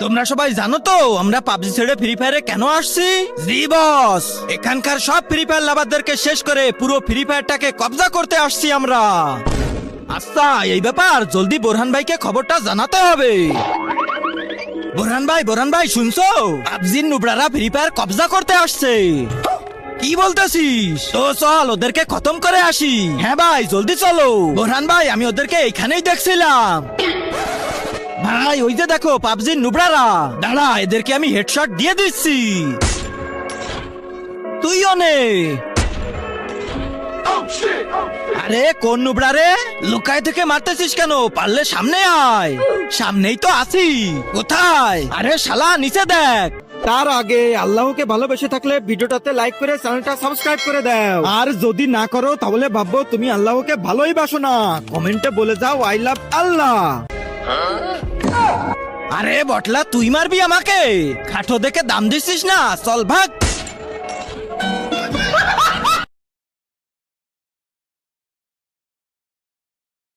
তোমরা সবাই জানো তো আমরা পাবজি ছেড়ে ফ্রি ফায়ারে কেন আসছি? জি বস, এখানকার সব ফ্রি ফায়ার লাভারদেরকে শেষ করে পুরো ফ্রি ফায়ারটাকে কবজা করতে আসছি আমরা। আচ্ছা, এই ব্যাপার জলদি বোরহান ভাইকে খবরটা জানাতে হবে। বোরহান ভাই শুনছো? পাবজির নুবরারা ফ্রি ফায়ার কবজা করতে আসছে। কি বলতেছিস? তো চল ওদেরকে খতম করে আসি। হ্যাঁ ভাই, জলদি চলো। বোরহান ভাই, আমি ওদেরকে এখানেই দেখছিলাম। ভাই ওই যে দেখো পাবজির নুবরারা। দাঁড়া, এদেরকে আমি হেডশট দিয়ে দিচ্ছি। তুইও নে। আরে কোন নুবরা রে? লুকায় থেকে মারতেছিস কেন? পারলে সামনে আয়। সামনেই তো আছি। কোথায়? আরে শালা নিচে দেখ। তার আগে আল্লাহকে ভালোবেসে থাকলে ভিডিওটাতে লাইক করে চ্যানেলটা সাবস্ক্রাইব করে দাও, আর যদি না করো তাহলে ভাববো তুমি আল্লাহকে ভালোই বাসো না। কমেন্টে বলে যাও আই লাভ আল্লাহ। আরে বটলা, তুই মারবি আমাকে? খাটো দেখে দাম দিছিস না? চল ভাগ।